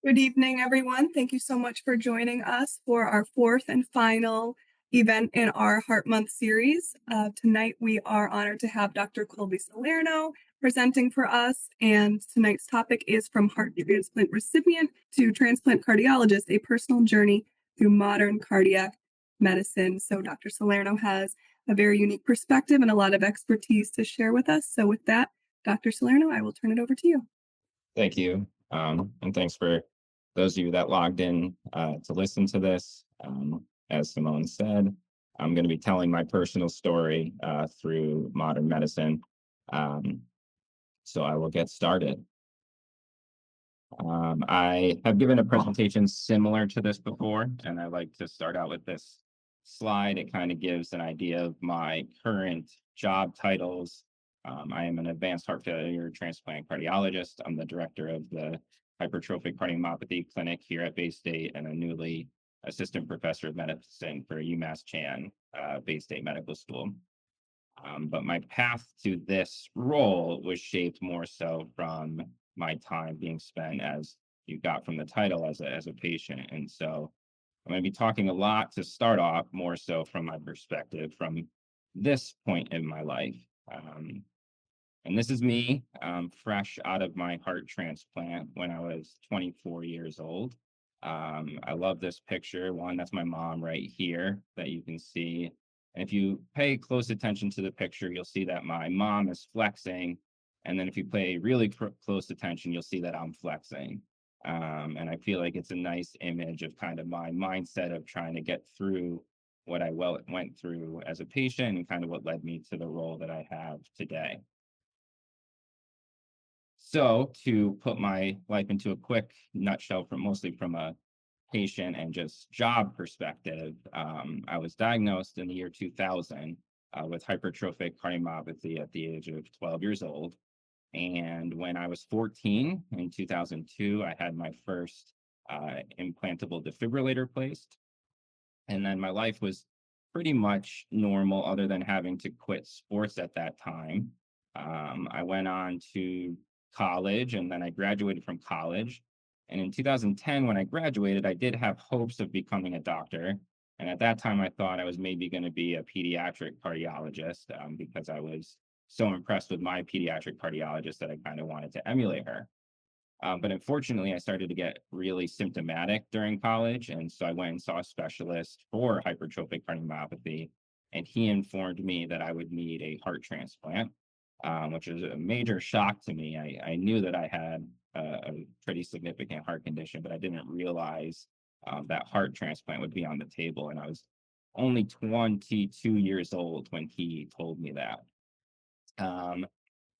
Good evening, everyone. Thank you so much for joining us for our fourth and final event in our Heart Month series. Tonight, we are honored to have Dr. Colby Salerno presenting for us, and tonight's topic is From Heart Transplant Recipient to Transplant Cardiologist, a Personal Journey Through Modern Cardiac Medicine. So Dr. Salerno has a very unique perspective and a lot of expertise to share with us. So with that, Dr. Salerno, I will turn it over to you. Thank you. And thanks for those of you that logged in to listen to this. As Simone said, I'm going to be telling my personal story through modern medicine. So I will get started. I have given a presentation similar to this before, and I like to start out with this slide. It kind of gives an idea of my current job titles. I am an advanced heart failure transplant cardiologist. I'm the director of the hypertrophic cardiomyopathy clinic here at Bay State and a newly assistant professor of medicine for UMass Chan Bay State Medical School. But my path to this role was shaped more so from my time being spent, as you got from the title, as a patient. And so I'm going to be talking a lot to start off more so from my perspective from this point in my life. And this is me, fresh out of my heart transplant when I was 24 years old. I love this picture. One, that's my mom right here that you can see. And if you pay close attention to the picture, you'll see that my mom is flexing. And then if you pay really close attention, you'll see that I'm flexing. And I feel like it's a nice image of kind of my mindset of trying to get through what I went through as a patient and kind of what led me to the role that I have today. So to put my life into a quick nutshell, mostly from a patient and just job perspective, I was diagnosed in the year 2000 with hypertrophic cardiomyopathy at the age of 12 years old. And when I was 14 in 2002, I had my first implantable defibrillator placed. And then my life was pretty much normal, other than having to quit sports at that time. I went on to college, and then I graduated from college. And in 2010, when I graduated, I did have hopes of becoming a doctor. And at that time, I thought I was maybe going to be a pediatric cardiologist because I was so impressed with my pediatric cardiologist that I kind of wanted to emulate her. But unfortunately, I started to get really symptomatic during college. And so I went and saw a specialist for hypertrophic cardiomyopathy. And he informed me that I would need a heart transplant, which was a major shock to me. I knew that I had a pretty significant heart condition, but I didn't realize that heart transplant would be on the table. And I was only 22 years old when he told me that.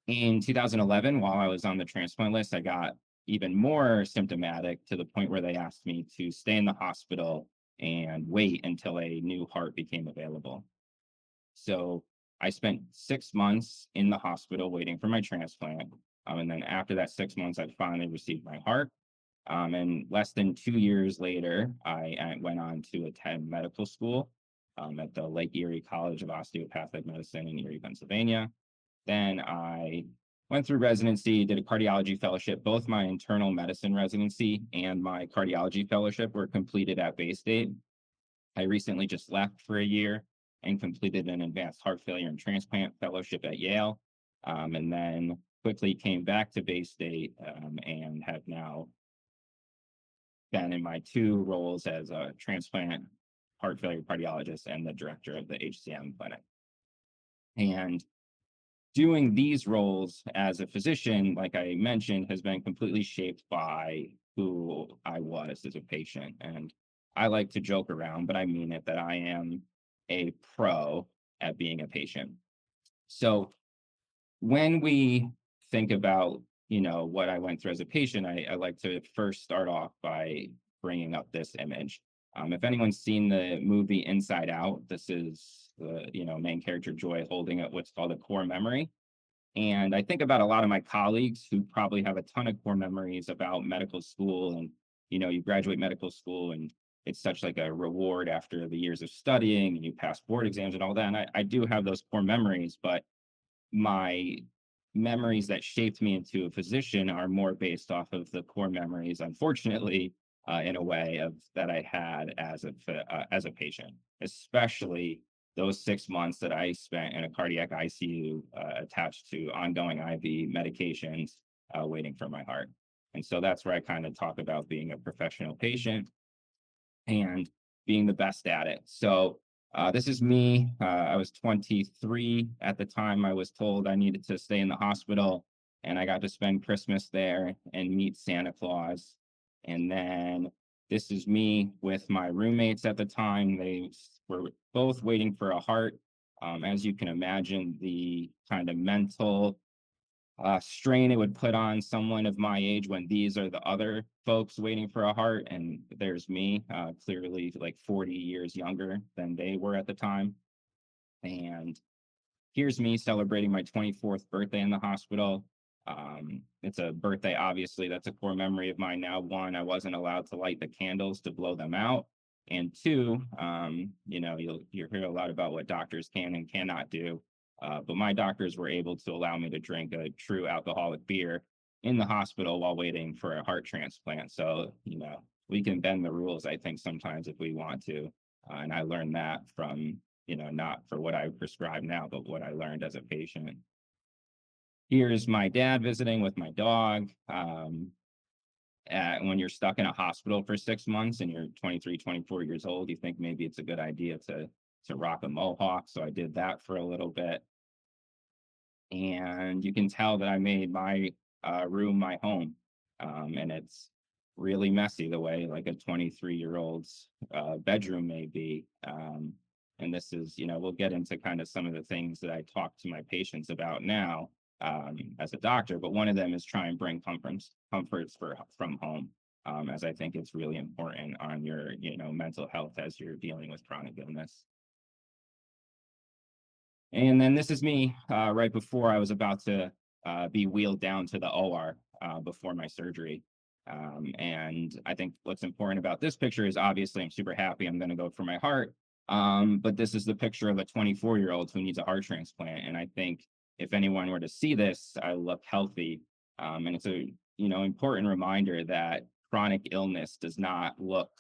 In 2011, while I was on the transplant list, I got even more symptomatic to the point where they asked me to stay in the hospital and wait until a new heart became available. So I spent 6 months in the hospital waiting for my transplant. And then after that 6 months, I finally received my heart. And less than 2 years later, I went on to attend medical school at the Lake Erie College of Osteopathic Medicine in Erie, Pennsylvania. Then I went through residency, did a cardiology fellowship. Both my internal medicine residency and my cardiology fellowship were completed at Bay State. I recently just left for a year and completed an advanced heart failure and transplant fellowship at Yale, and then quickly came back to Bay State and have now been in my two roles as a transplant heart failure cardiologist and the director of the HCM clinic. And doing these roles as a physician, like I mentioned, has been completely shaped by who I was as a patient. And I like to joke around, but I mean it, that I am a pro at being a patient. So when we think about, what I went through as a patient, I like to first start off by bringing up this image. If anyone's seen the movie Inside Out, this is the main character Joy holding up what's called a core memory. And I think about a lot of my colleagues who probably have a ton of core memories about medical school. And you graduate medical school and it's such like a reward after the years of studying and you pass board exams and all that. And I do have those core memories, but my memories that shaped me into a physician are more based off of the core memories, unfortunately, in a way of that I had as a patient, especially those 6 months that I spent in a cardiac ICU attached to ongoing IV medications, waiting for my heart. And so that's where I kind of talk about being a professional patient and being the best at it. So this is me. I was 23 at the time. I was told I needed to stay in the hospital, and I got to spend Christmas there and meet Santa Claus. And then this is me with my roommates at the time. They were both waiting for a heart. As you can imagine, the kind of mental strain it would put on someone of my age when these are the other folks waiting for a heart, and there's me, clearly like 40 years younger than they were at the time. And here's me celebrating my 24th birthday in the hospital. It's a birthday, obviously, that's a core memory of mine now. One, I wasn't allowed to light the candles to blow them out. And two, you'll hear a lot about what doctors can and cannot do. But my doctors were able to allow me to drink a true alcoholic beer in the hospital while waiting for a heart transplant. So, we can bend the rules, I think, sometimes if we want to. And I learned that from not for what I prescribe now, but what I learned as a patient. Here's my dad visiting with my dog. When you're stuck in a hospital for 6 months and you're 23, 24 years old, you think maybe it's a good idea to rock a mohawk. So I did that for a little bit. And you can tell that I made my room my home. And it's really messy the way like a 23-year-old's bedroom may be. And this is, we'll get into kind of some of the things that I talk to my patients about now as a doctor, but one of them is try and bring comforts from home, as I think it's really important on your, mental health as you're dealing with chronic illness. And then this is me right before I was about to be wheeled down to the OR before my surgery. And I think what's important about this picture is obviously I'm super happy I'm going to go for my heart. But this is the picture of a 24-year-old who needs a heart transplant. And I think if anyone were to see this, I look healthy. And it's a important reminder that chronic illness does not look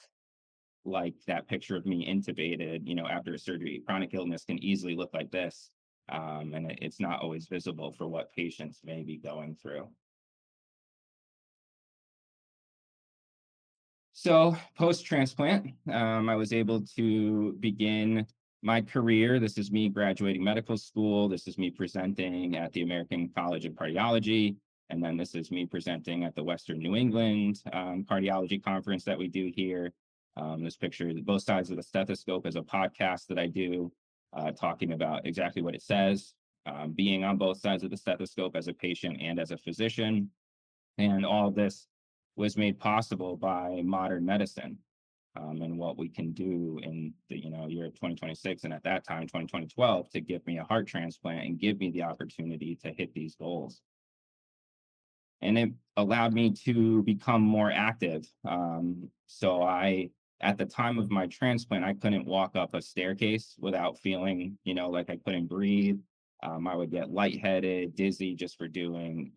like that picture of me intubated, after a surgery. Chronic illness can easily look like this, and it's not always visible for what patients may be going through. So, post transplant, I was able to begin my career. This is me graduating medical school. This is me presenting at the American College of Cardiology. And then this is me presenting at the Western New England cardiology conference that we do here. This picture, both sides of the stethoscope, is a podcast that I do talking about exactly what it says, being on both sides of the stethoscope as a patient and as a physician. And all of this was made possible by modern medicine, and what we can do in the year of 2026 and at that time 2012 to give me a heart transplant and give me the opportunity to hit these goals. And it allowed me to become more active. So at the time of my transplant, I couldn't walk up a staircase without feeling, like I couldn't breathe. I would get lightheaded, dizzy just for doing,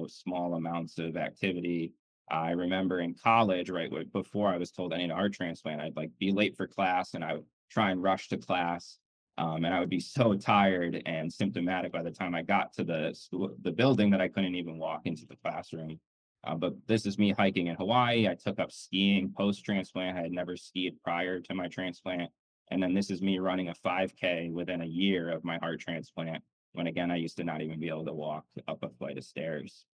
small amounts of activity. I remember in college, right before I was told I need a heart transplant, I'd like be late for class and I would try and rush to class. And I would be so tired and symptomatic by the time I got to the building that I couldn't even walk into the classroom. But this is me hiking in Hawaii. I took up skiing post transplant. I had never skied prior to my transplant. And then this is me running a 5K within a year of my heart transplant, when again, I used to not even be able to walk up a flight of stairs.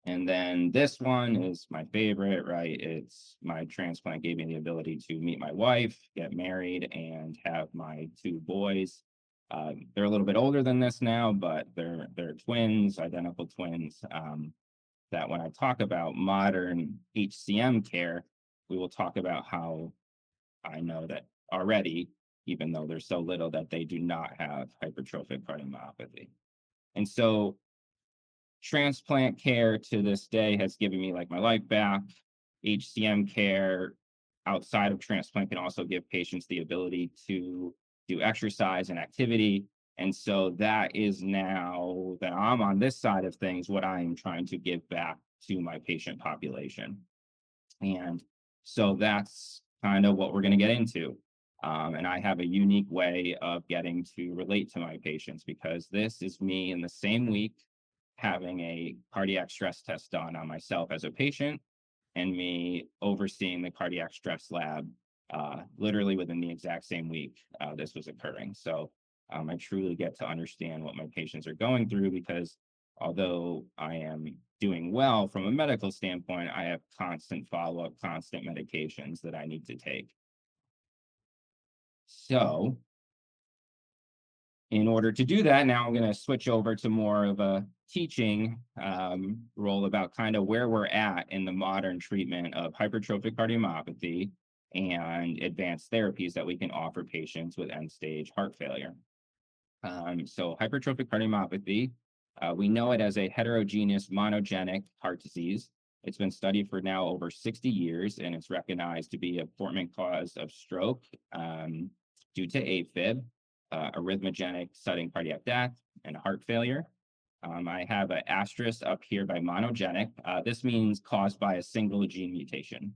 And then this one is my favorite, right? It's my transplant gave me the ability to meet my wife, get married, and have my two boys. They're a little bit older than this now, but they're twins, identical twins. That when I talk about modern HCM care, we will talk about how I know that already, even though they're so little, that they do not have hypertrophic cardiomyopathy. And so transplant care to this day has given me like my life back. HCM care outside of transplant can also give patients the ability to do exercise and activity And so that is, now that I'm on this side of things, what I am trying to give back to my patient population. And so that's kind of what we're going to get into. And I have a unique way of getting to relate to my patients, because this is me in the same week having a cardiac stress test done on myself as a patient, and me overseeing the cardiac stress lab literally within the exact same week this was occurring. So I truly get to understand what my patients are going through, because although I am doing well from a medical standpoint, I have constant follow-up, constant medications that I need to take. So in order to do that, now I'm going to switch over to more of a teaching role about kind of where we're at in the modern treatment of hypertrophic cardiomyopathy and advanced therapies that we can offer patients with end-stage heart failure. So hypertrophic cardiomyopathy, we know it as a heterogeneous monogenic heart disease. It's been studied for now over 60 years, and it's recognized to be a formant cause of stroke due to AFib, arrhythmogenic sudden cardiac death, and heart failure. I have an asterisk up here by monogenic. This means caused by a single gene mutation.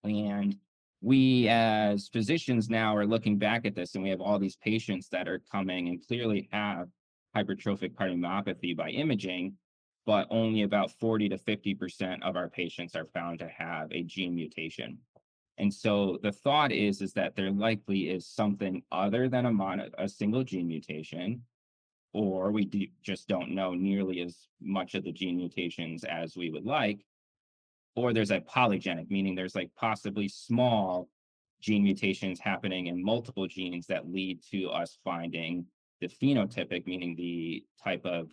And we as physicians now are looking back at this, and we have all these patients that are coming and clearly have hypertrophic cardiomyopathy by imaging, but only about 40 to 50% of our patients are found to have a gene mutation. And so the thought is that there likely is something other than a single gene mutation, or just don't know nearly as much of the gene mutations as we would like, or there's a polygenic, meaning there's like possibly small gene mutations happening in multiple genes that lead to us finding the phenotypic, meaning the type of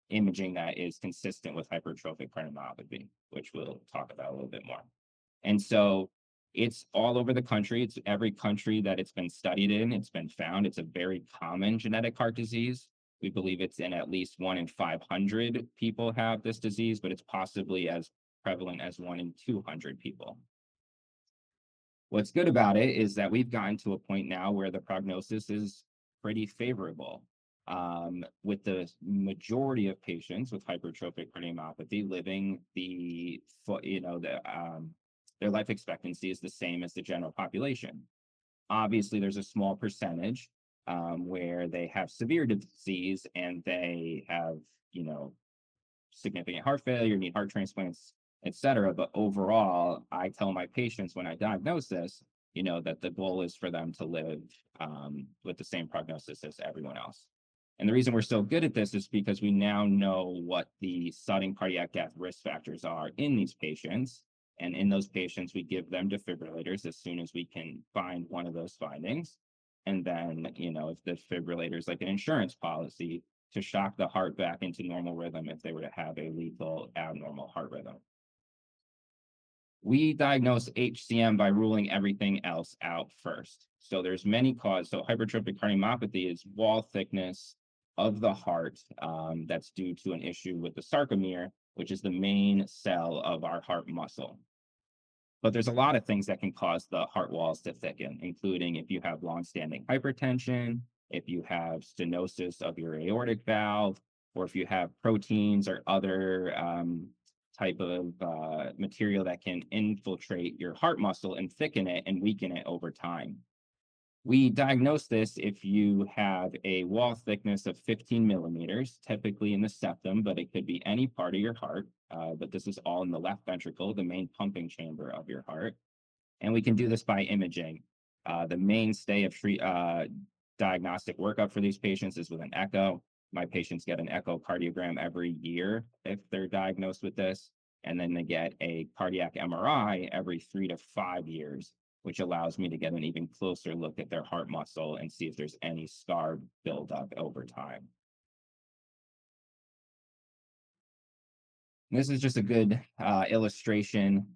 imaging that is consistent with hypertrophic cardiomyopathy, which we'll talk about a little bit more. And so it's all over the country. It's every country that it's been studied in, it's been found. It's a very common genetic heart disease. We believe it's in at least 1 in 500 people have this disease, but it's possibly as prevalent as 1 in 200 people. What's good about it is that we've gotten to a point now where the prognosis is pretty favorable. With the majority of patients with hypertrophic cardiomyopathy living their life expectancy is the same as the general population. Obviously, there's a small percentage where they have severe disease and they have, significant heart failure, need heart transplants, etc. But overall, I tell my patients when I diagnose this, that the goal is for them to live with the same prognosis as everyone else. And the reason we're so good at this is because we now know what the sudden cardiac death risk factors are in these patients. And in those patients, we give them defibrillators as soon as we can find one of those findings. And then, if the defibrillator is like an insurance policy, to shock the heart back into normal rhythm if they were to have a lethal abnormal heart rhythm. We diagnose HCM by ruling everything else out first. So there's many causes. So hypertrophic cardiomyopathy is wall thickness of the heart that's due to an issue with the sarcomere, which is the main cell of our heart muscle. But there's a lot of things that can cause the heart walls to thicken, including if you have longstanding hypertension, if you have stenosis of your aortic valve, or if you have proteins or other type of material that can infiltrate your heart muscle and thicken it and weaken it over time. We diagnose this if you have a wall thickness of 15 millimeters, typically in the septum, but it could be any part of your heart. But this is all in the left ventricle, the main pumping chamber of your heart. And we can do this by imaging. The mainstay of diagnostic workup for these patients is with an echo. My patients get an echocardiogram every year if they're diagnosed with this. And then they get a cardiac MRI every 3 to 5 years, which allows me to get an even closer look at their heart muscle and see if there's any scar buildup over time. This is just a good illustration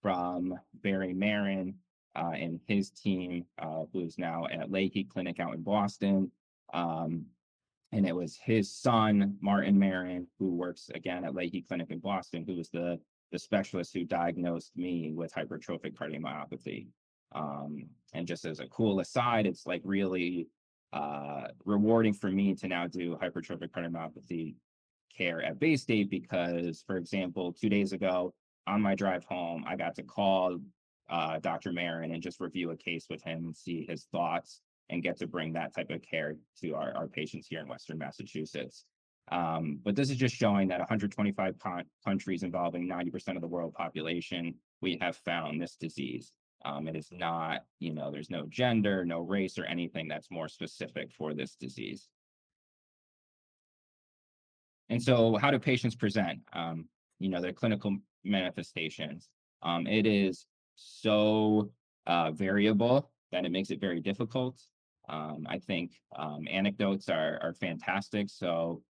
from Barry Marin and his team, who's now at Leahy Clinic out in Boston. And it was his son, Martin Marin, who works again at Leahy Clinic in Boston, who was the specialist who diagnosed me with hypertrophic cardiomyopathy. And just as a cool aside, it's like really rewarding for me to now do hypertrophic cardiomyopathy care at Bay State because, for example, 2 days ago on my drive home, I got to call Dr. Marin and just review a case with him and see his thoughts and get to bring that type of care to our patients here in Western Massachusetts. But this is just showing that 125 countries involving 90% of the world population, we have found this disease. It is not, there's no gender, no race, or anything that's more specific for this disease. And so, how do patients present? Their clinical manifestations. It is so variable that it makes it very difficult. I think anecdotes are fantastic. So,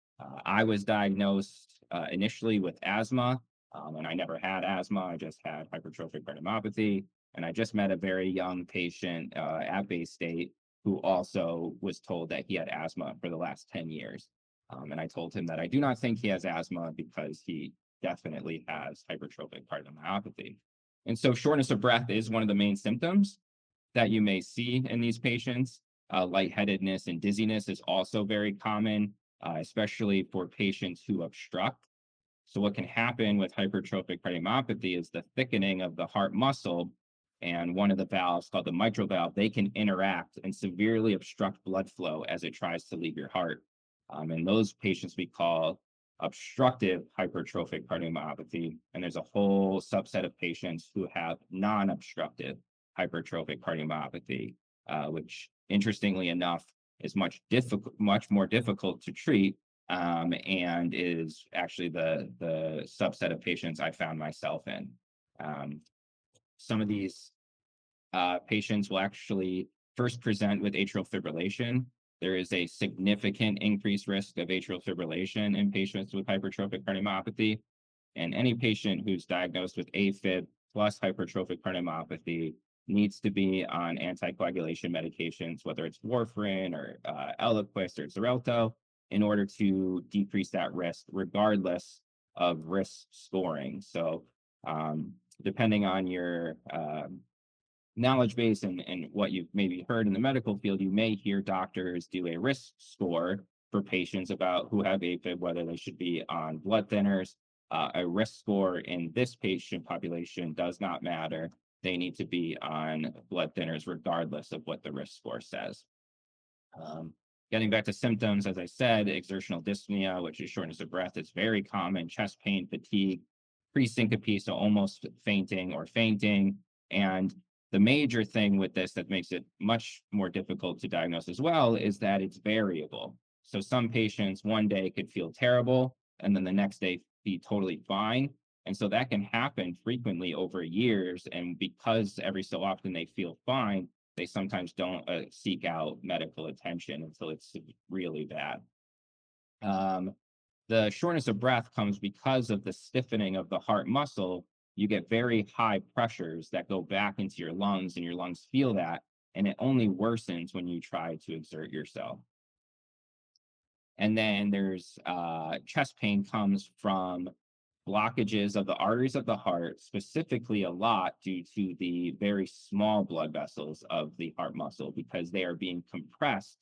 I was diagnosed initially with asthma, and I never had asthma. I just had hypertrophic cardiomyopathy. And I just met a very young patient at Bay State who also was told that he had asthma for the last 10 years. And I told him that I do not think he has asthma because he definitely has hypertrophic cardiomyopathy. And so shortness of breath is one of the main symptoms that you may see in these patients. Lightheadedness and dizziness is also very common, especially for patients who obstruct. So what can happen with hypertrophic cardiomyopathy is the thickening of the heart muscle and one of the valves called the mitral valve, they can interact and severely obstruct blood flow as it tries to leave your heart. And those patients we call obstructive hypertrophic cardiomyopathy. And there's a whole subset of patients who have non-obstructive hypertrophic cardiomyopathy, which interestingly enough is much more difficult to treat, and is actually the subset of patients I found myself in. Some of these patients will actually first present with atrial fibrillation. There is a significant increased risk of atrial fibrillation in patients with hypertrophic cardiomyopathy. And any patient who's diagnosed with AFib plus hypertrophic cardiomyopathy needs to be on anticoagulation medications, whether it's warfarin or Eliquis or Xarelto, in order to decrease that risk, regardless of risk scoring. So, depending on your knowledge base and what you've maybe heard in the medical field, you may hear doctors do a risk score for patients about who have AFib, whether they should be on blood thinners. A risk score in this patient population does not matter. They need to be on blood thinners regardless of what the risk score says. Getting back to symptoms, as I said, exertional dyspnea, which is shortness of breath, is very common. Chest pain, fatigue, pre-syncope, so almost fainting or fainting. And the major thing with this that makes it much more difficult to diagnose as well is that it's variable. So some patients one day could feel terrible, and then the next day be totally fine. And so that can happen frequently over years. And because every so often they feel fine, they sometimes don't seek out medical attention until it's really bad. The shortness of breath comes because of the stiffening of the heart muscle. You get very high pressures that go back into your lungs, and your lungs feel that. And it only worsens when you try to exert yourself. And then there's chest pain comes from blockages of the arteries of the heart, specifically a lot due to the very small blood vessels of the heart muscle, because they are being compressed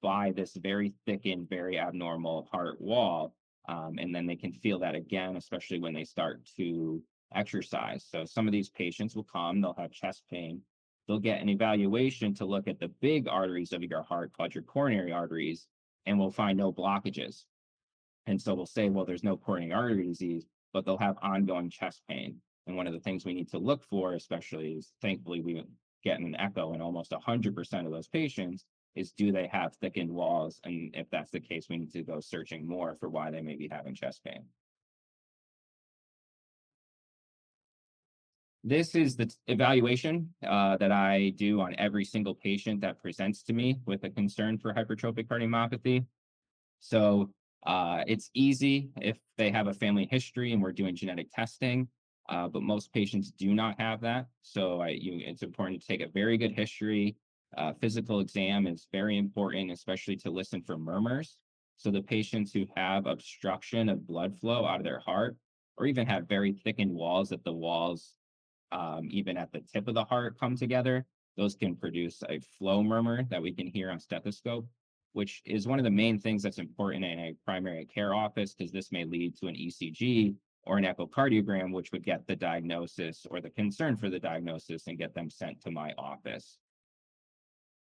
by this very thickened, very abnormal heart wall. And then they can feel that again, especially when they start to exercise. So some of these patients will come, they'll have chest pain. They'll get an evaluation to look at the big arteries of your heart, called your coronary arteries, and we'll find no blockages. And so we'll say, well, there's no coronary artery disease, but they'll have ongoing chest pain. And one of the things we need to look for, especially, is thankfully we get an echo in almost 100% of those patients, is do they have thickened walls? And if that's the case, we need to go searching more for why they may be having chest pain. This is the evaluation that I do on every single patient that presents to me with a concern for hypertrophic cardiomyopathy. So it's easy if they have a family history and we're doing genetic testing, but most patients do not have that. So it's important to take a very good history. Physical exam is very important, especially to listen for murmurs. So the patients who have obstruction of blood flow out of their heart, or even have very thickened walls, that the walls, even at the tip of the heart, come together, those can produce a flow murmur that we can hear on stethoscope. which is one of the main things that's important in a primary care office, because this may lead to an ECG or an echocardiogram, which would get the diagnosis or the concern for the diagnosis and get them sent to my office.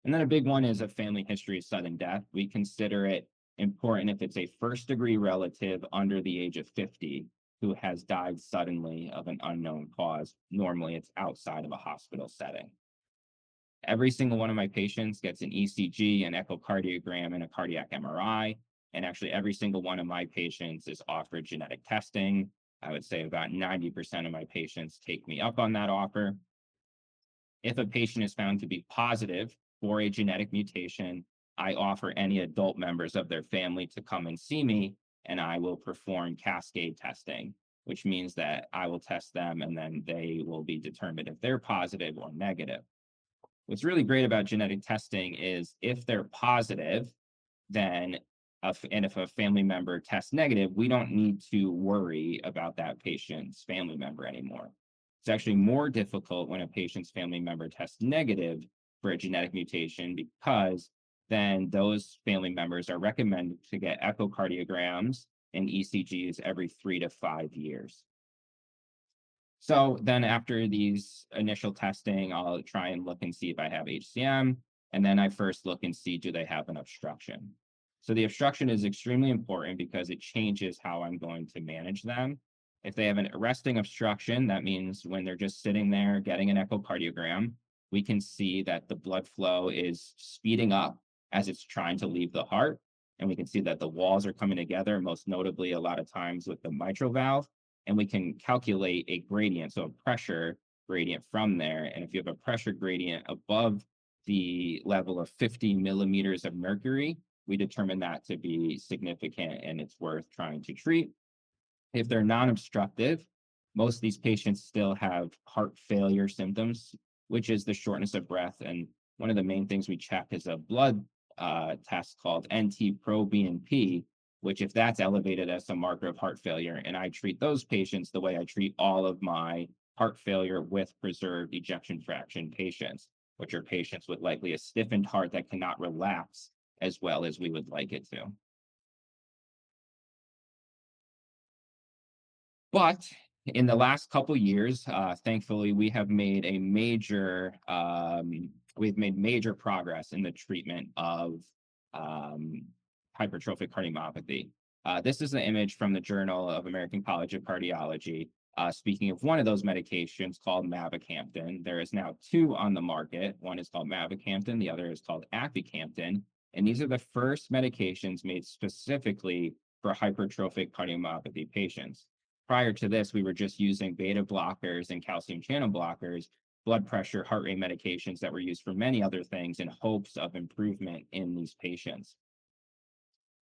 And then a big one is a family history of sudden death. We consider it important if it's a first degree relative under the age of 50 who has died suddenly of an unknown cause. Normally, it's outside of a hospital setting. Every single one of my patients gets an ECG, an echocardiogram, and a cardiac MRI. And actually, every single one of my patients is offered genetic testing. I would say about 90% of my patients take me up on that offer. If a patient is found to be positive for a genetic mutation, I offer any adult members of their family to come and see me, and I will perform cascade testing, which means that I will test them and then they will be determined if they're positive or negative. What's really great about genetic testing is if they're positive, then and if a family member tests negative, we don't need to worry about that patient's family member anymore. It's actually more difficult when a patient's family member tests negative for a genetic mutation, because then those family members are recommended to get echocardiograms and ECGs every 3 to 5 years. So then after these initial testing, I'll try and look and see if I have HCM. And then I first look and see, do they have an obstruction? So the obstruction is extremely important because it changes how I'm going to manage them. If they have an arresting obstruction, that means when they're just sitting there getting an echocardiogram, we can see that the blood flow is speeding up as it's trying to leave the heart. And we can see that the walls are coming together, most notably a lot of times with the mitral valve. And we can calculate a gradient, so a pressure gradient from there. And if you have a pressure gradient above the level of 50 millimeters of mercury, we determine that to be significant and it's worth trying to treat. If they're non-obstructive, most of these patients still have heart failure symptoms, which is the shortness of breath. And one of the main things we check is a blood test called NT-proBNP, which if that's elevated as a marker of heart failure, and I treat those patients the way I treat all of my heart failure with preserved ejection fraction patients, which are patients with likely a stiffened heart that cannot relax as well as we would like it to. But in the last couple years, thankfully, we've made major progress in the treatment of um, hypertrophic cardiomyopathy. This is an image from the Journal of American College of Cardiology. Speaking of one of those medications called mavacamten, there is now two on the market. One is called mavacamten, the other is called aficamten. And these are the first medications made specifically for hypertrophic cardiomyopathy patients. Prior to this, we were just using beta blockers and calcium channel blockers, blood pressure, heart rate medications that were used for many other things in hopes of improvement in these patients.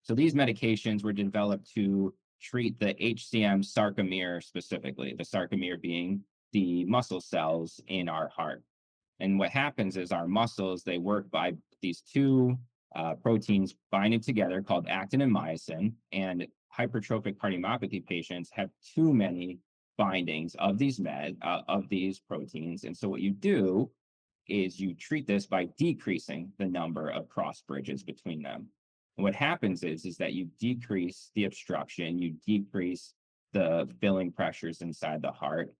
So these medications were developed to treat the HCM sarcomere specifically, the sarcomere being the muscle cells in our heart. And what happens is our muscles, they work by these two proteins binding together called actin and myosin. And hypertrophic cardiomyopathy patients have too many bindings of these proteins. And so what you do is you treat this by decreasing the number of cross bridges between them. And what happens is that you decrease the obstruction, you decrease the filling pressures inside the heart,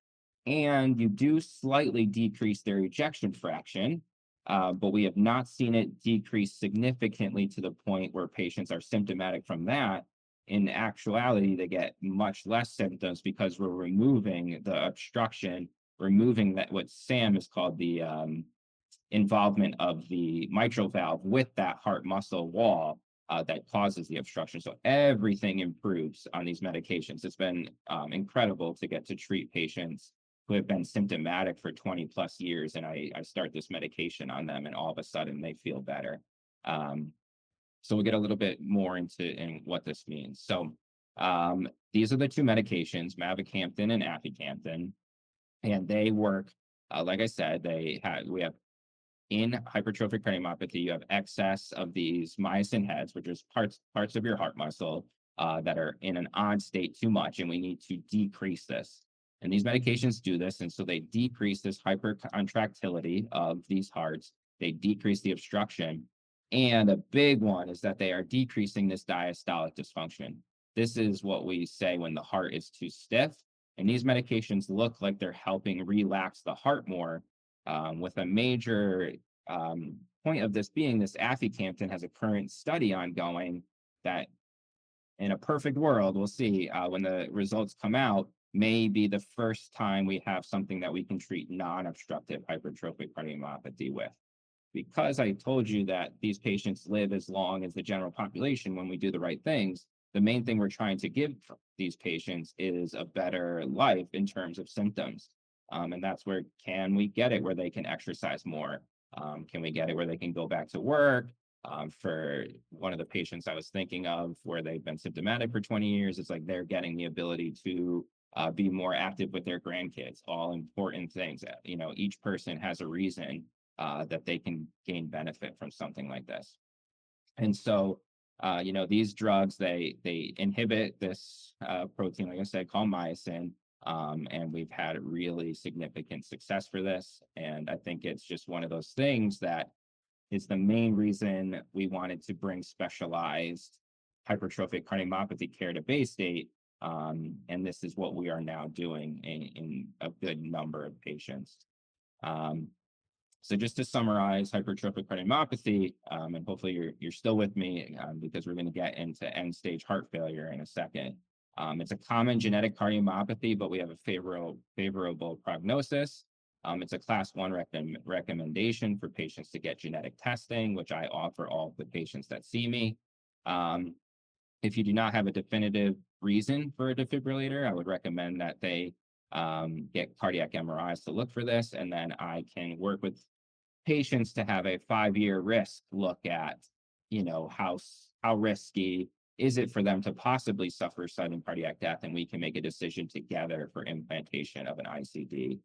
and you do slightly decrease their ejection fraction, but we have not seen it decrease significantly to the point where patients are symptomatic from that. In actuality, they get much less symptoms because we're removing the obstruction, removing that what Sam has called the involvement of the mitral valve with that heart muscle wall that causes the obstruction. So everything improves on these medications. It's been incredible to get to treat patients who have been symptomatic for 20 plus years. And I start this medication on them and all of a sudden they feel better. So we'll get a little bit more into what this means. So these are the two medications, mavacamten and aficamten, and they work, like I said, we have in hypertrophic cardiomyopathy, you have excess of these myosin heads, which is parts of your heart muscle that are in an odd state too much, and we need to decrease this. And these medications do this, and so they decrease this hypercontractility of these hearts. They decrease the obstruction, And a big one is that they are decreasing this diastolic dysfunction. This is what we say when the heart is too stiff. And these medications look like they're helping relax the heart more, with a major point of this being this aficamten has a current study ongoing that in a perfect world, we'll see when the results come out, may be the first time we have something that we can treat non-obstructive hypertrophic cardiomyopathy with. Because I told you that these patients live as long as the general population when we do the right things, the main thing we're trying to give these patients is a better life in terms of symptoms. And that's where can we get it where they can exercise more? Can we get it where they can go back to work? For one of the patients I was thinking of where they've been symptomatic for 20 years, it's like they're getting the ability to be more active with their grandkids, all important things. Each person has a reason that they can gain benefit from something like this. And so, these drugs, they inhibit this protein, like I said, called myosin. And we've had really significant success for this. And I think it's just one of those things that is the main reason we wanted to bring specialized hypertrophic cardiomyopathy care to Bay State. And this is what we are now doing in a good number of patients. Um, so just to summarize hypertrophic cardiomyopathy, and hopefully you're still with me because we're going to get into end stage heart failure in a second. It's a common genetic cardiomyopathy, but we have a favorable prognosis. It's a class 1 recommendation for patients to get genetic testing, which I offer all of the patients that see me. If you do not have a definitive reason for a defibrillator, I would recommend that they get cardiac MRIs to look for this, and then I can work with patients to have a 5-year risk look at, how risky is it for them to possibly suffer sudden cardiac death, and we can make a decision together for implantation of an ICD.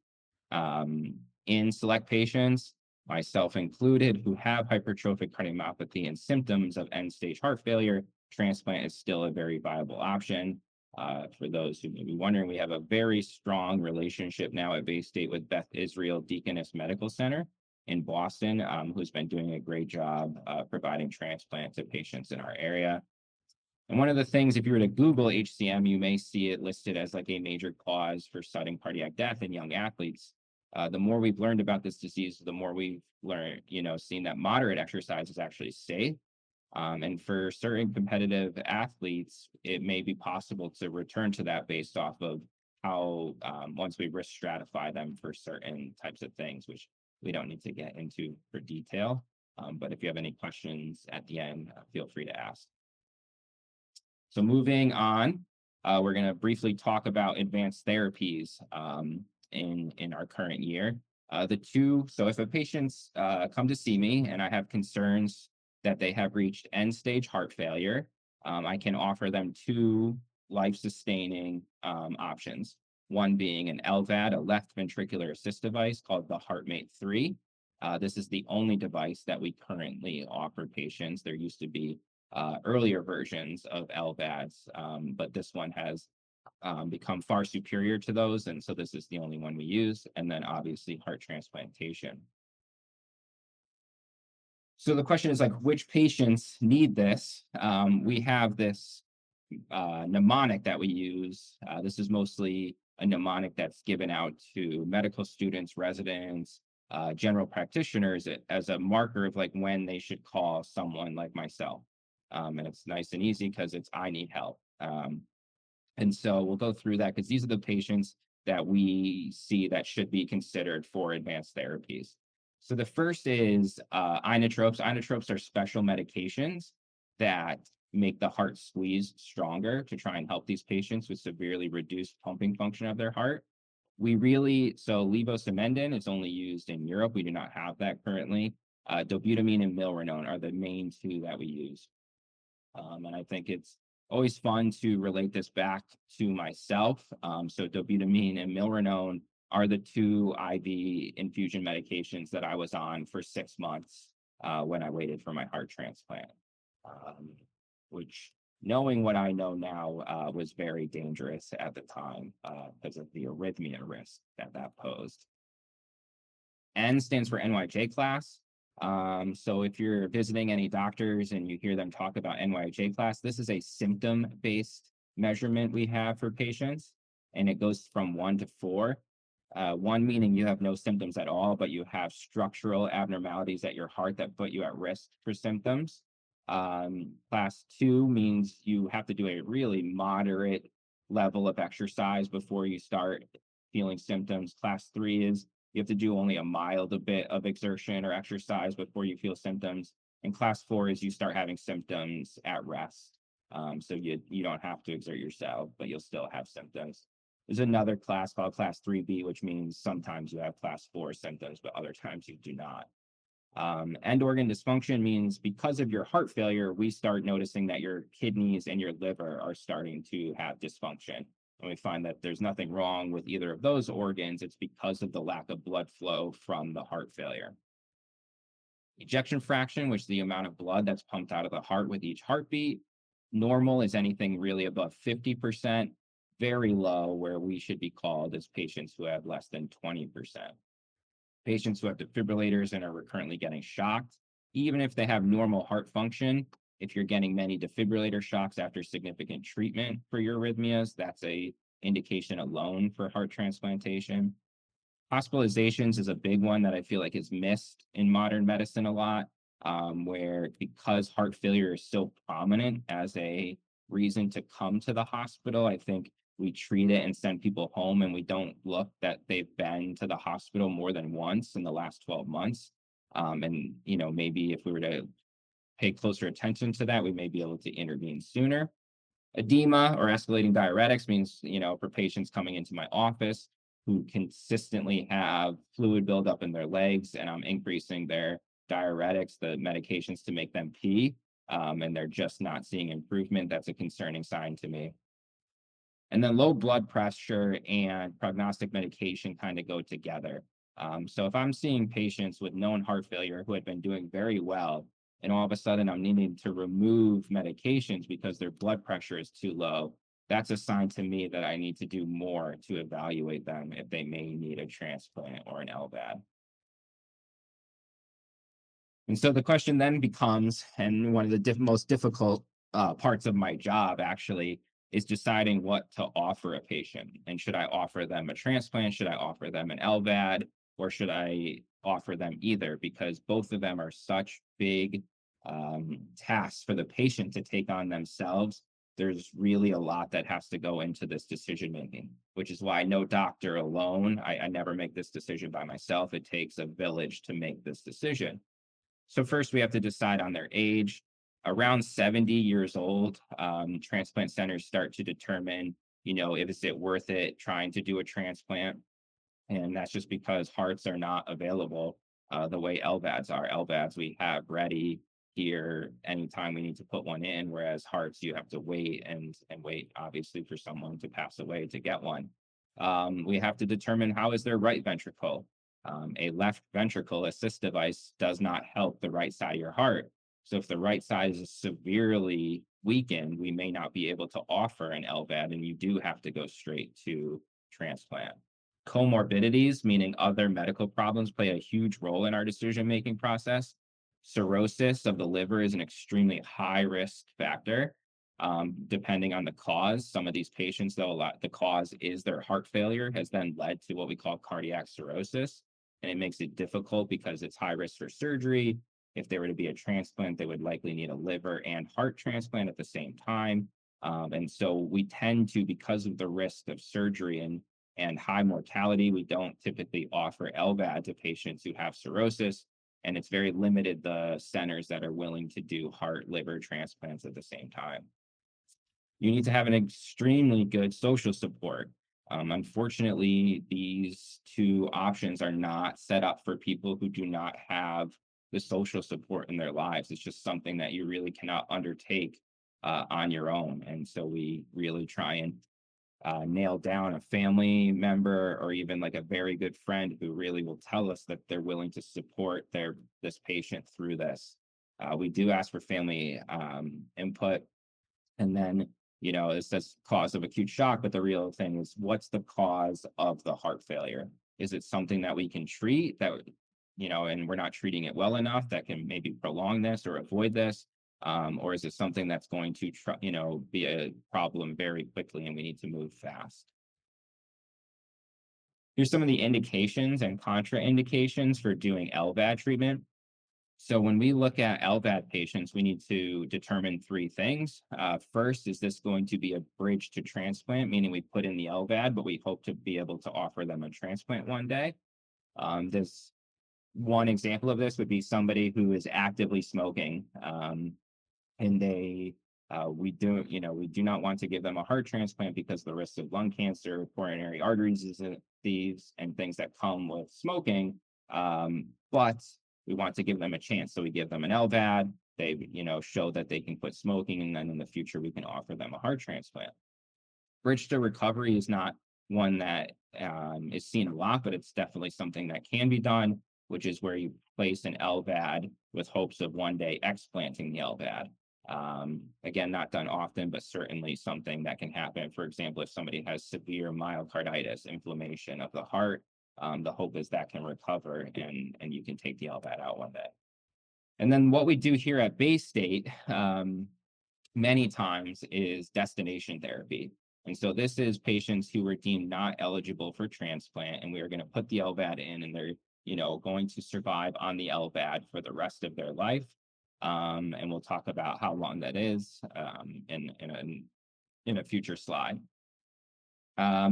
In select patients, myself included, who have hypertrophic cardiomyopathy and symptoms of end-stage heart failure, transplant is still a very viable option. For those who may be wondering, we have a very strong relationship now at Bay State with Beth Israel Deaconess Medical Center in Boston, who's been doing a great job providing transplant to patients in our area. And one of the things, if you were to Google HCM, you may see it listed as like a major cause for sudden cardiac death in young athletes. The more we've learned about this disease, the more we've learned, seen that moderate exercise is actually safe. And for certain competitive athletes, it may be possible to return to that based off of how, once we risk stratify them for certain types of things, which we don't need to get into for detail. But if you have any questions at the end, feel free to ask. So moving on, we're going to briefly talk about advanced therapies in our current year. So if a patient's come to see me and I have concerns that they have reached end-stage heart failure, I can offer them 2 life-sustaining options. One being an LVAD, a left ventricular assist device called the HeartMate 3. This is the only device that we currently offer patients. There used to be earlier versions of LVADs, but this one has become far superior to those, and so this is the only one we use. And then obviously heart transplantation. So the question is like, which patients need this? We have this mnemonic that we use. This is mostly a mnemonic that's given out to medical students, residents, general practitioners as a marker of like when they should call someone like myself. And it's nice and easy because it's I need help. And so we'll go through that because these are the patients that we see that should be considered for advanced therapies. So the first is inotropes. Inotropes are special medications that make the heart squeeze stronger to try and help these patients with severely reduced pumping function of their heart. So levosimendan is only used in Europe. We do not have that currently. Dobutamine and milrinone are the main 2 that we use. And I think it's always fun to relate this back to myself. So dobutamine and milrinone are the 2 IV infusion medications that I was on for 6 months when I waited for my heart transplant, which, knowing what I know now, was very dangerous at the time because of the arrhythmia risk that posed. N stands for NYJ class. So if you're visiting any doctors and you hear them talk about NYHA class, this is a symptom-based measurement we have for patients, and it goes from 1 to 4. 1 meaning you have no symptoms at all, but you have structural abnormalities at your heart that put you at risk for symptoms. Class 2 means you have to do a really moderate level of exercise before you start feeling symptoms. Class 3 is you have to do only a mild a bit of exertion or exercise before you feel symptoms. And class 4 is you start having symptoms at rest. So you don't have to exert yourself, but you'll still have symptoms. There's another class called class 3B, which means sometimes you have class 4 symptoms, but other times you do not. End organ dysfunction means because of your heart failure, we start noticing that your kidneys and your liver are starting to have dysfunction. And we find that there's nothing wrong with either of those organs. It's because of the lack of blood flow from the heart failure. Ejection fraction, which is the amount of blood that's pumped out of the heart with each heartbeat. Normal is anything really above 50%. Very low, where we should be called as patients who have less than 20%. Patients who have defibrillators and are recurrently getting shocked, even if they have normal heart function, if you're getting many defibrillator shocks after significant treatment for your arrhythmias, that's a indication alone for heart transplantation. Hospitalizations is a big one that I feel like is missed in modern medicine a lot, where because heart failure is so prominent as a reason to come to the hospital, I think we treat it and send people home, and we don't look that they've been to the hospital more than once in the last 12 months. And maybe if we were to pay closer attention to that, we may be able to intervene sooner. Edema or escalating diuretics means, for patients coming into my office who consistently have fluid buildup in their legs, and I'm increasing their diuretics, the medications to make them pee, and they're just not seeing improvement, that's a concerning sign to me. And then low blood pressure and prognostic medication kind of go together. So if I'm seeing patients with known heart failure who had been doing very well, and all of a sudden I'm needing to remove medications because their blood pressure is too low, that's a sign to me that I need to do more to evaluate them if they may need a transplant or an LVAD. And so the question then becomes, and one of the most difficult parts of my job actually is deciding what to offer a patient. And should I offer them a transplant? Should I offer them an LVAD? Or should I offer them either? Because both of them are such big tasks for the patient to take on themselves. There's really a lot that has to go into this decision making, which is why no doctor alone, I never make this decision by myself. It takes a village to make this decision. So first, we have to decide on their age. Around 70 years old, transplant centers start to determine, if is it worth it trying to do a transplant. And that's just because hearts are not available the way LVADs are. LVADs we have ready here anytime we need to put one in, whereas hearts you have to wait and wait, obviously, for someone to pass away to get one. We have to determine how is their right ventricle. A left ventricle assist device does not help the right side of your heart. So if the right side is severely weakened, we may not be able to offer an LVAD, and you do have to go straight to transplant. Comorbidities, meaning other medical problems, play a huge role in our decision-making process. Cirrhosis of the liver is an extremely high risk factor, depending on the cause. Some of these patients, though, the cause is their heart failure, has then led to what we call cardiac cirrhosis. And it makes it difficult because it's high risk for surgery. If they were to be a transplant, they would likely need a liver and heart transplant at the same time. And so we tend to, because of the risk of surgery and high mortality, we don't typically offer LVAD to patients who have cirrhosis. And it's very limited the centers that are willing to do heart liver transplants at the same time. You need to have an extremely good social support. Unfortunately, these two options are not set up for people who do not have the social support in their lives. It's just something that you really cannot undertake on your own. And so we really try and nail down a family member or even like a very good friend who really will tell us that they're willing to support this patient through this. We do ask for family input, and then, it says cause of acute shock, but the real thing is what's the cause of the heart failure? Is it something that we can treat that and we're not treating it well enough that can maybe prolong this or avoid this? Or is it something that's going to, be a problem very quickly and we need to move fast? Here's some of the indications and contraindications for doing LVAD treatment. So when we look at LVAD patients, we need to determine three things. First, is this going to be a bridge to transplant, meaning we put in the LVAD, but we hope to be able to offer them a transplant one day? This one example of this would be somebody who is actively smoking, and we do not want to give them a heart transplant because the risk of lung cancer, coronary artery disease, and things that come with smoking. But we want to give them a chance, so we give them an LVAD. They, show that they can quit smoking, and then in the future we can offer them a heart transplant. Bridge to recovery is not one that is seen a lot, but it's definitely something that can be done, which is where you place an LVAD with hopes of one day explanting the LVAD. Again, not done often, but certainly something that can happen. For example, if somebody has severe myocarditis, inflammation of the heart, the hope is that can recover and you can take the LVAD out one day. And then what we do here at Bay State, many times, is destination therapy. And so this is patients who were deemed not eligible for transplant, and we are going to put the LVAD in, and they're, going to survive on the LVAD for the rest of their life. And we'll talk about how long that is in a future slide.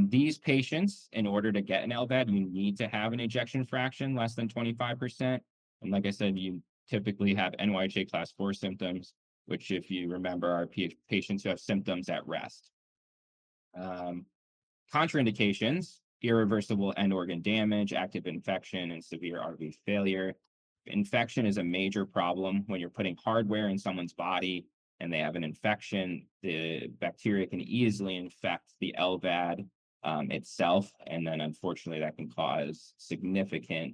These patients, in order to get an LVAD, you need to have an ejection fraction less than 25%. And like I said, you typically have NYHA class 4 symptoms, which, if you remember, are patients who have symptoms at rest. Contraindications: irreversible end organ damage, active infection, and severe RV failure. Infection is a major problem when you're putting hardware in someone's body and they have an infection. The bacteria can easily infect the LVAD itself, and then unfortunately that can cause significant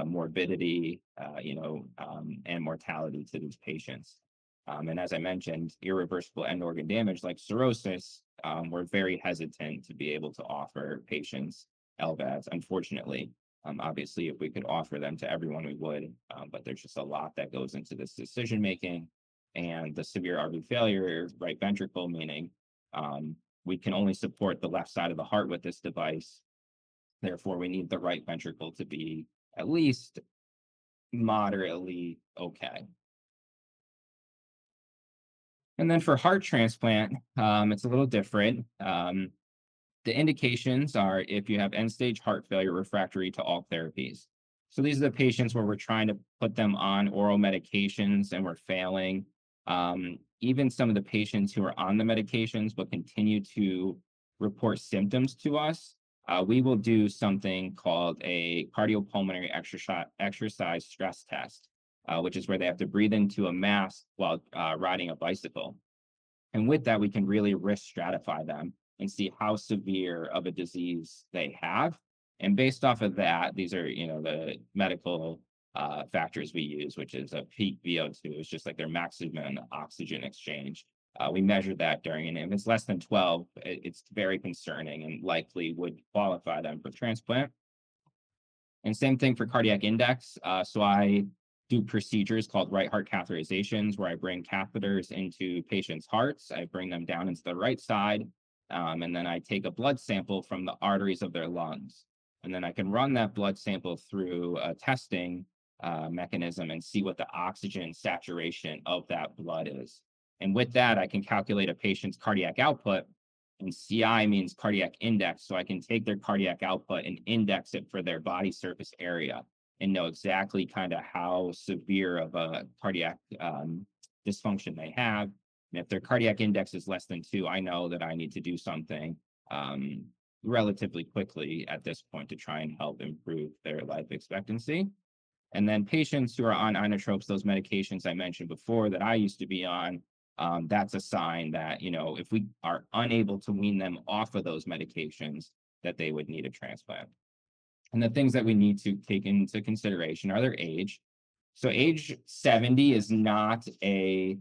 morbidity, and mortality to these patients. And as I mentioned, irreversible end organ damage like cirrhosis, we're very hesitant to be able to offer patients LVADs, unfortunately. Obviously, if we could offer them to everyone, we would, but there's just a lot that goes into this decision making. And the severe RV failure, right ventricle, meaning we can only support the left side of the heart with this device. Therefore, we need the right ventricle to be at least moderately okay. And then for heart transplant, it's a little different. The indications are if you have end-stage heart failure refractory to all therapies. So these are the patients where we're trying to put them on oral medications and we're failing. Even some of the patients who are on the medications but continue to report symptoms to us, we will do something called a cardiopulmonary exercise stress test, which is where they have to breathe into a mask while riding a bicycle. And with that, we can really risk stratify them and see how severe of a disease they have. And based off of that, these are, the medical factors we use, which is a peak VO2. It's just like their maximum oxygen exchange. We measure that during, and if it's less than 12, it's very concerning and likely would qualify them for transplant. And same thing for cardiac index. So I do procedures called right heart catheterizations, where I bring catheters into patients' hearts. I bring them down into the right side, and then I take a blood sample from the arteries of their lungs. And then I can run that blood sample through a testing mechanism and see what the oxygen saturation of that blood is. And with that, I can calculate a patient's cardiac output, and CI means cardiac index. So I can take their cardiac output and index it for their body surface area and know exactly kind of how severe of a cardiac dysfunction they have. And if their cardiac index is less than 2, I know that I need to do something relatively quickly at this point to try and help improve their life expectancy. And then patients who are on inotropes, those medications I mentioned before that I used to be on, that's a sign that, if we are unable to wean them off of those medications, that they would need a transplant. And the things that we need to take into consideration are their age. So age 70 is not a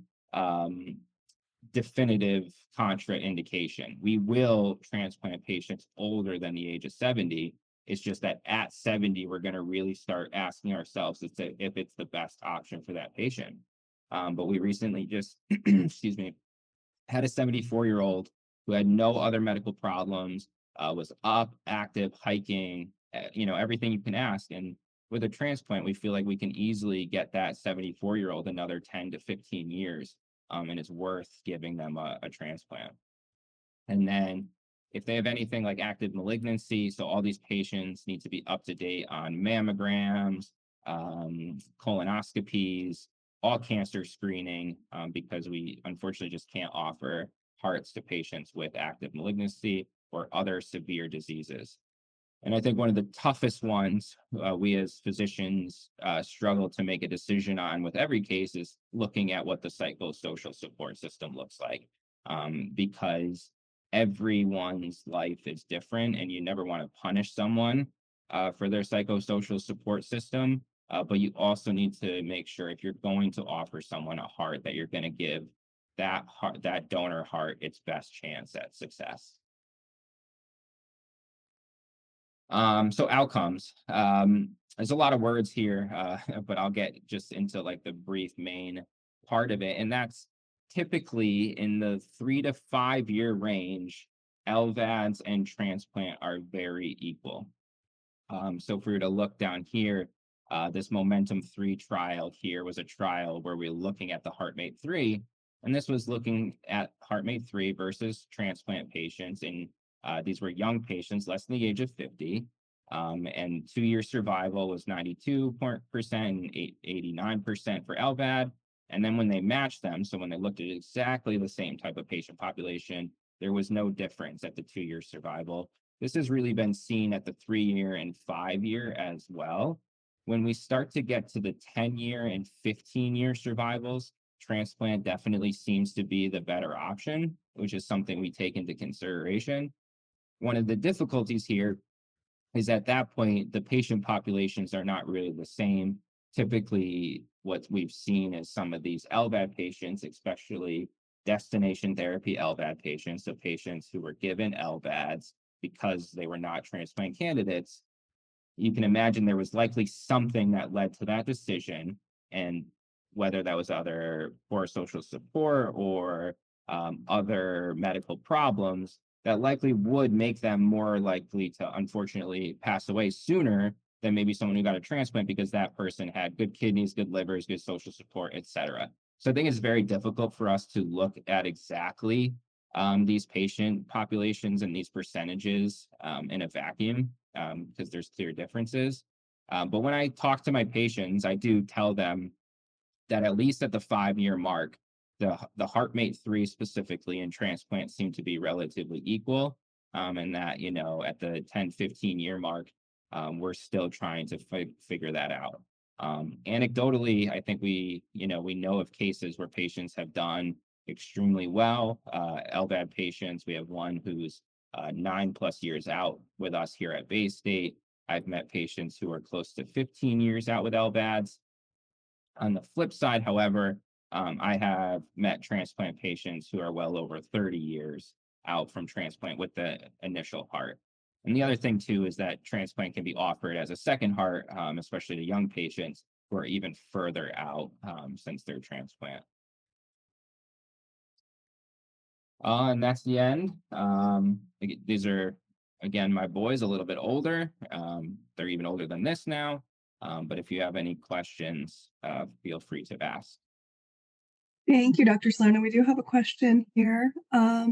definitive contraindication. We will transplant patients older than the age of 70, It's just that at 70, we're going to really start asking ourselves if it's the best option for that patient. But we recently just, excuse me, had a 74-year-old who had no other medical problems, was up, active, hiking, everything you can ask. And with a transplant, we feel like we can easily get that 74-year-old another 10 to 15 years, and it's worth giving them a transplant. And then if they have anything like active malignancy, so all these patients need to be up to date on mammograms, colonoscopies, all cancer screening, because we unfortunately just can't offer hearts to patients with active malignancy or other severe diseases. And I think one of the toughest ones we as physicians struggle to make a decision on with every case is looking at what the psychosocial support system looks like, because everyone's life is different and you never want to punish someone for their psychosocial support system. But you also need to make sure if you're going to offer someone a heart that you're going to give that donor heart its best chance at success. So outcomes. There's a lot of words here, but I'll get just into like the brief main part of it. And that's typically in the 3 to 5 year range, LVADs and transplant are very equal. So if we were to look down here, this Momentum 3 trial here was a trial where we were looking at the HeartMate 3, and this was looking at HeartMate 3 versus transplant patients. And these were young patients, less than the age of 50. And 2 year survival was 92% and 89% for LVAD. And then when they matched them, so when they looked at exactly the same type of patient population, there was no difference at the 2 year survival. This has really been seen at the 3 year and 5 year as well. When we start to get to the 10 year and 15 year survivals, transplant definitely seems to be the better option, which is something we take into consideration. One of the difficulties here is at that point, the patient populations are not really the same. Typically, what we've seen is some of these LVAD patients, especially destination therapy LVAD patients, so patients who were given LVADs because they were not transplant candidates. You can imagine there was likely something that led to that decision, and whether that was other poor social support or other medical problems that likely would make them more likely to unfortunately pass away sooner than maybe someone who got a transplant because that person had good kidneys, good livers, good social support, etc. So I think it's very difficult for us to look at exactly these patient populations and these percentages in a vacuum, because there's clear differences. But when I talk to my patients, I do tell them that at least at the 5 year mark, the HeartMate 3 specifically and transplant seem to be relatively equal. And that, at the 10, 15 year mark, we're still trying to figure that out. Anecdotally, I think we know of cases where patients have done extremely well. LVAD patients, we have one who's 9+ years out with us here at Bay State. I've met patients who are close to 15 years out with LVADs. On the flip side, however, I have met transplant patients who are well over 30 years out from transplant with the initial heart. And the other thing, too, is that transplant can be offered as a second heart, especially to young patients who are even further out since their transplant. And that's the end. These are, again, my boys, a little bit older. They're even older than this now. But if you have any questions, feel free to ask. Thank you, Dr. Salerno. We do have a question here. How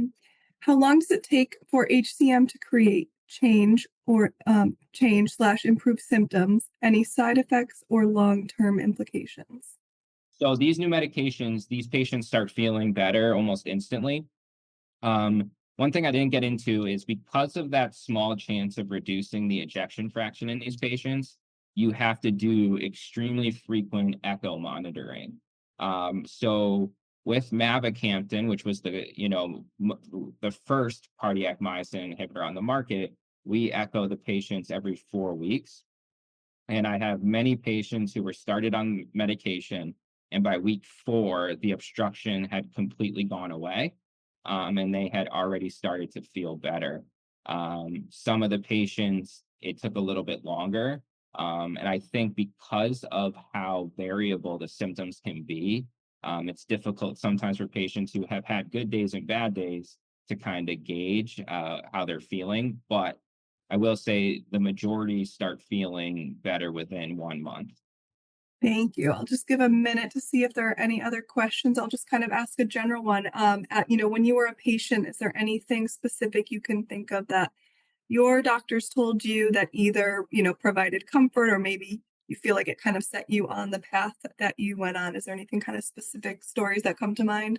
long does it take for HCM to create change or change/improve symptoms? Any side effects or long-term implications? So these new medications, these patients start feeling better almost instantly. One thing I didn't get into is because of that small chance of reducing the ejection fraction in these patients, you have to do extremely frequent echo monitoring. So with mavacamten, which was the first cardiac myosin inhibitor on the market, we echo the patients every 4 weeks. And I have many patients who were started on medication, and by week 4, the obstruction had completely gone away, and they had already started to feel better. Some of the patients, it took a little bit longer. And I think because of how variable the symptoms can be, it's difficult sometimes for patients who have had good days and bad days to kind of gauge how they're feeling. But I will say the majority start feeling better within 1 month. Thank you. I'll just give a minute to see if there are any other questions. I'll just kind of ask a general one. When you were a patient, is there anything specific you can think of that your doctors told you that either, provided comfort or maybe you feel like it kind of set you on the path that you went on? Is there anything kind of specific stories that come to mind?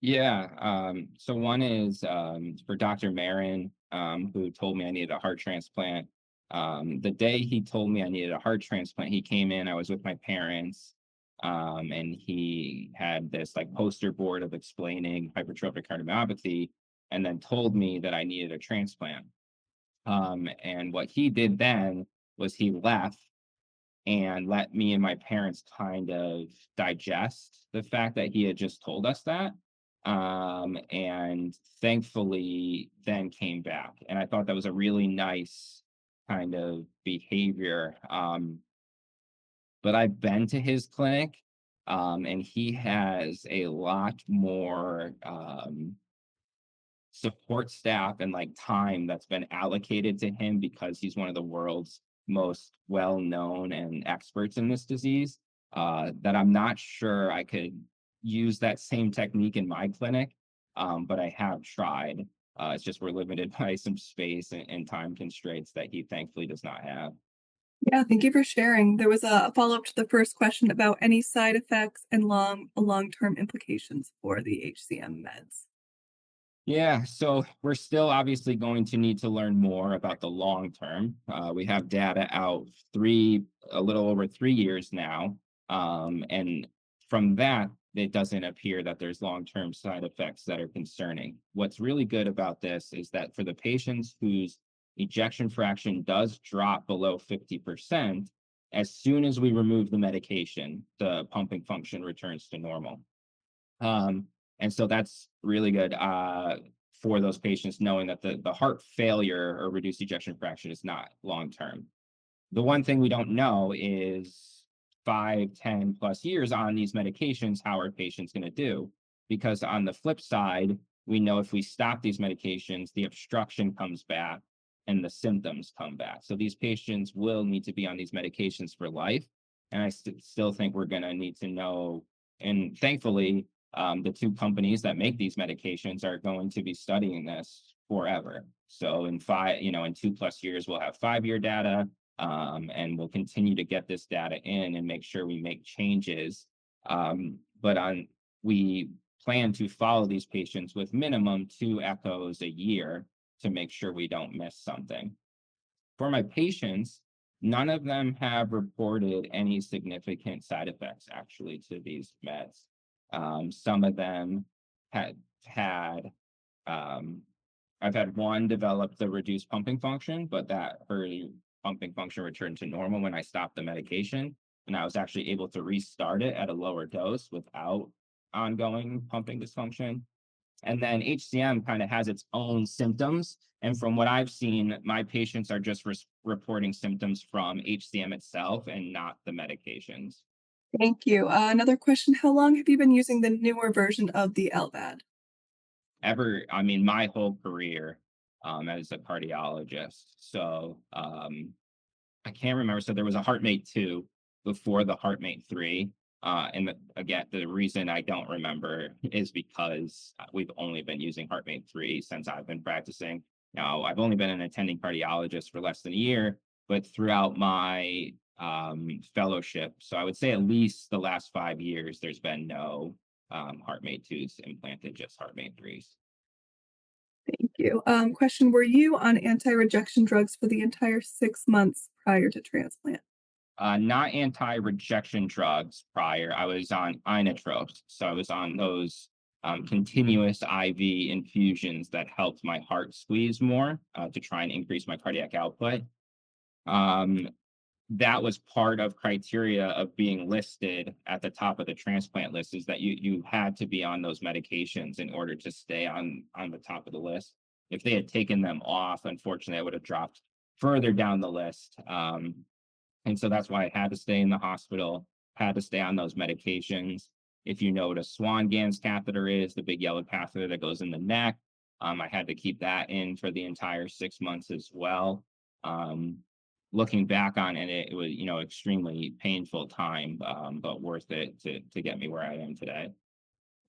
Yeah. So one is for Dr. Marin, who told me I needed a heart transplant. The day he told me I needed a heart transplant, he came in. I was with my parents, and he had this like poster board of explaining hypertrophic cardiomyopathy, and then told me that I needed a transplant. And what he did then was he left and let me and my parents kind of digest the fact that he had just told us that. And thankfully, then came back. And I thought that was a really nice kind of behavior. But I've been to his clinic, and he has a lot more support staff and like time that's been allocated to him because he's one of the world's most well-known and experts in this disease, that I'm not sure I could use that same technique in my clinic. But I have tried. It's just we're limited by some space and time constraints that he thankfully does not have. Yeah, thank you for sharing. There was a follow-up to the first question about any side effects and long-term implications for the HCM meds. Yeah, so we're still obviously going to need to learn more about the long term. We have data out a little over 3 years now. And from that, it doesn't appear that there's long-term side effects that are concerning. What's really good about this is that for the patients whose ejection fraction does drop below 50%, as soon as we remove the medication, the pumping function returns to normal. Um, and so that's really good for those patients, knowing that the heart failure or reduced ejection fraction is not long term. The one thing we don't know is 5, 10 plus years on these medications, how are patients going to do? Because on the flip side, we know if we stop these medications, the obstruction comes back and the symptoms come back. So these patients will need to be on these medications for life. And I still think we're going to need to know. And thankfully, the two companies that make these medications are going to be studying this forever. So in 2+ years, we'll have 5-year data, and we'll continue to get this data in and make sure we make changes. But we plan to follow these patients with minimum 2 echoes a year to make sure we don't miss something. For my patients, none of them have reported any significant side effects actually to these meds. Some of them had um, I've had one develop the reduced pumping function, but that her pumping function returned to normal when I stopped the medication. And I was actually able to restart it at a lower dose without ongoing pumping dysfunction. And then HCM kind of has its own symptoms. And from what I've seen, my patients are just reporting symptoms from HCM itself and not the medications. Thank you. Another question, how long have you been using the newer version of the LVAD? I mean, my whole career as a cardiologist. So I can't remember. So there was a HeartMate 2 before the HeartMate 3. Again, the reason I don't remember is because we've only been using HeartMate 3 since I've been practicing. Now, I've only been an attending cardiologist for less than a year, but throughout my fellowship, so I would say at least the last 5 years, there's been no HeartMate 2s implanted, just HeartMate 3s. Thank you. Question, were you on anti-rejection drugs for the entire 6 months prior to transplant? Not anti-rejection drugs prior. I was on inotropes, so I was on those continuous IV infusions that helped my heart squeeze more to try and increase my cardiac output. Um, that was part of criteria of being listed at the top of the transplant list is that you had to be on those medications in order to stay on the top of the list. If they had taken them off, unfortunately, I would have dropped further down the list. And so that's why I had to stay in the hospital, had to stay on those medications. If you know what a Swan-Ganz catheter is, the big yellow catheter that goes in the neck, I had to keep that in for the entire 6 months as well. Um, Looking back on it, it was, extremely painful time, but worth it to get me where I am today.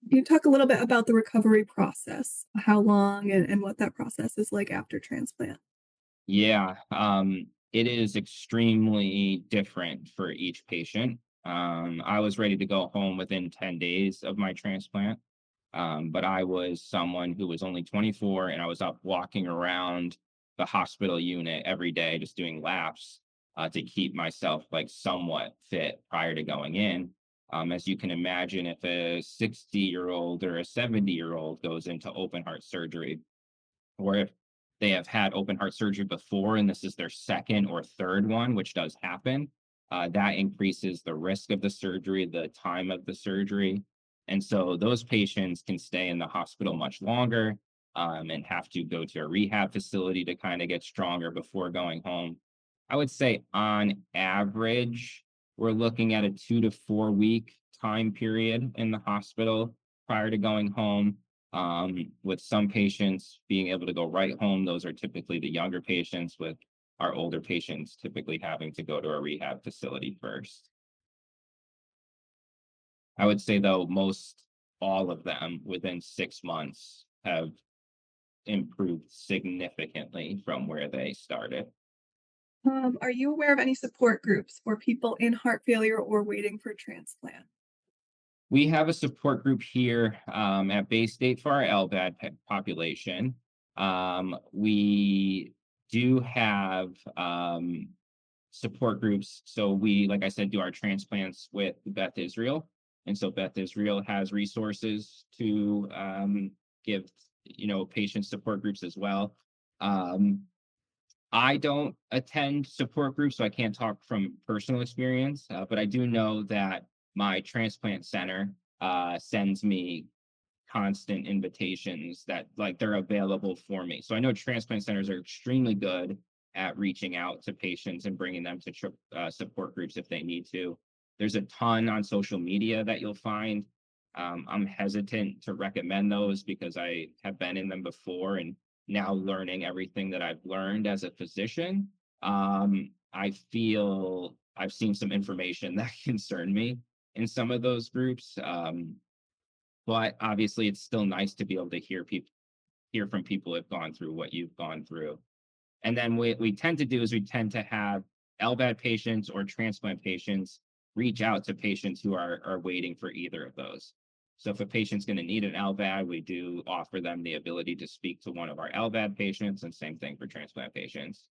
Can you talk a little bit about the recovery process, how long and what that process is like after transplant? Yeah, it is extremely different for each patient. I was ready to go home within 10 days of my transplant, but I was someone who was only 24 and I was up walking around the hospital unit every day, just doing laps to keep myself like somewhat fit prior to going in. As you can imagine, if a 60-year-old or a 70-year-old goes into open heart surgery, or if they have had open heart surgery before and this is their second or third one, which does happen, that increases the risk of the surgery, the time of the surgery. And so those patients can stay in the hospital much longer and have to go to a rehab facility to kind of get stronger before going home. I would say on average, we're looking at a 2 to 4 week time period in the hospital prior to going home, with some patients being able to go right home. Those are typically the younger patients, with our older patients typically having to go to a rehab facility first. I would say, though, most all of them within 6 months have improved significantly from where they started. Are you aware of any support groups for people in heart failure or waiting for transplant? We have a support group here at Bay State for our LVAD population. We do have support groups. So we, like I said, do our transplants with Beth Israel. And so Beth Israel has resources to give, patient support groups as well. Um, I don't attend support groups, so I can't talk from personal experience, but I do know that my transplant center sends me constant invitations that like they're available for me. So I know transplant centers are extremely good at reaching out to patients and bringing them to support groups if they need to. There's a ton on social media that you'll find. I'm hesitant to recommend those because I have been in them before and now learning everything that I've learned as a physician. I feel I've seen some information that concern me in some of those groups. But obviously it's still nice to be able to hear from people who've gone through what you've gone through. And then what we tend to do is we tend to have LVAD patients or transplant patients reach out to patients who are waiting for either of those. So if a patient's going to need an LVAD, we do offer them the ability to speak to one of our LVAD patients, and same thing for transplant patients.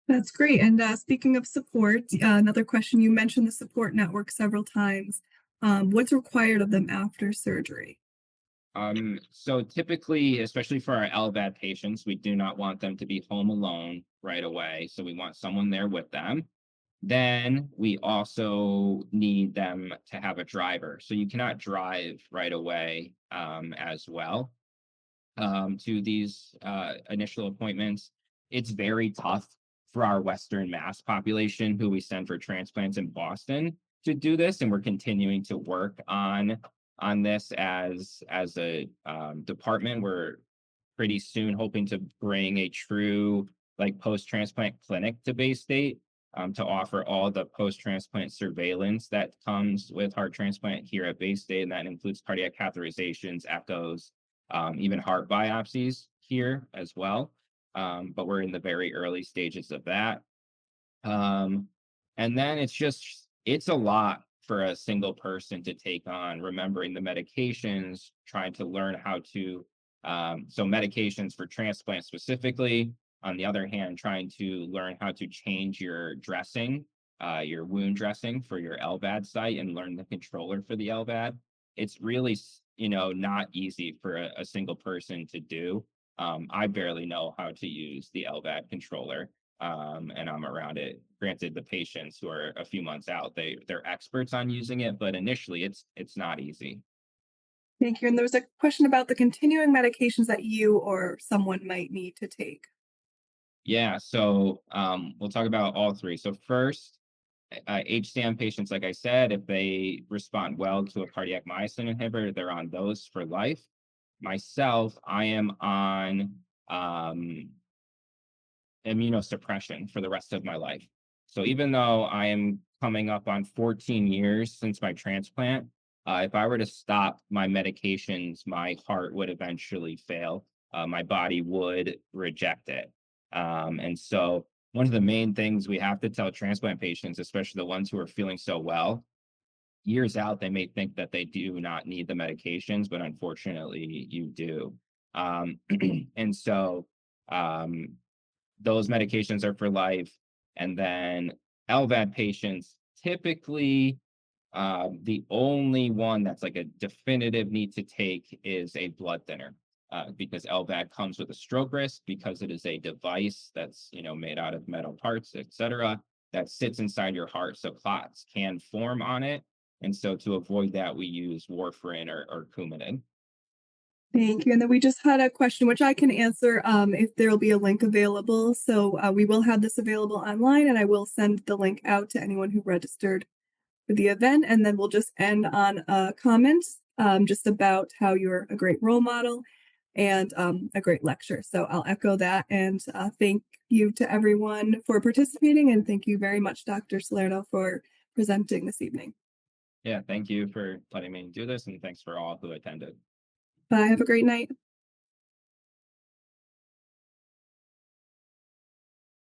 That's great. And speaking of support, another question, you mentioned the support network several times. What's required of them after surgery? So typically, especially for our LVAD patients, we do not want them to be home alone right away. So we want someone there with them. Then we also need them to have a driver. So you cannot drive right away as well to these initial appointments. It's very tough for our Western Mass population, who we send for transplants in Boston, to do this, and we're continuing to work on this as a department. We're pretty soon hoping to bring a true like post-transplant clinic to Bay State, to offer all the post-transplant surveillance that comes with heart transplant here at Bay State, and that includes cardiac catheterizations, echoes, even heart biopsies here as well. But we're in the very early stages of that. Um, and then it's a lot for a single person to take on, remembering the medications, trying to learn how to, so medications for transplant specifically. On the other hand, trying to learn how to change your dressing, your wound dressing for your LVAD site, and learn the controller for the LVAD. It's really, not easy for a single person to do. I barely know how to use the LVAD controller, and I'm around it. Granted, the patients who are a few months out, they're experts on using it, but initially it's not easy. Thank you. And there was a question about the continuing medications that you or someone might need to take. Yeah, so we'll talk about all three. So first, HCM patients, like I said, if they respond well to a cardiac myosin inhibitor, they're on those for life. Myself, I am on um, immunosuppression for the rest of my life. So even though I am coming up on 14 years since my transplant, if I were to stop my medications, my heart would eventually fail. My body would reject it. And so one of the main things we have to tell transplant patients, especially the ones who are feeling so well, years out, they may think that they do not need the medications, but unfortunately, you do. Um, and so um, those medications are for life. And then LVAD patients, typically, the only one that's like a definitive need to take is a blood thinner, because LVAD comes with a stroke risk because it is a device that's made out of metal parts, etc., that sits inside your heart, so clots can form on it. And so to avoid that, we use warfarin or Coumadin. Thank you. And then we just had a question, which I can answer if there'll be a link available. So we will have this available online, and I will send the link out to anyone who registered for the event. And then we'll just end on a comment just about how you're a great role model and a great lecture. So I'll echo that and thank you to everyone for participating. And thank you very much, Dr. Salerno, for presenting this evening. Yeah, thank you for letting me do this, and thanks for all who attended. Bye. Have a great night.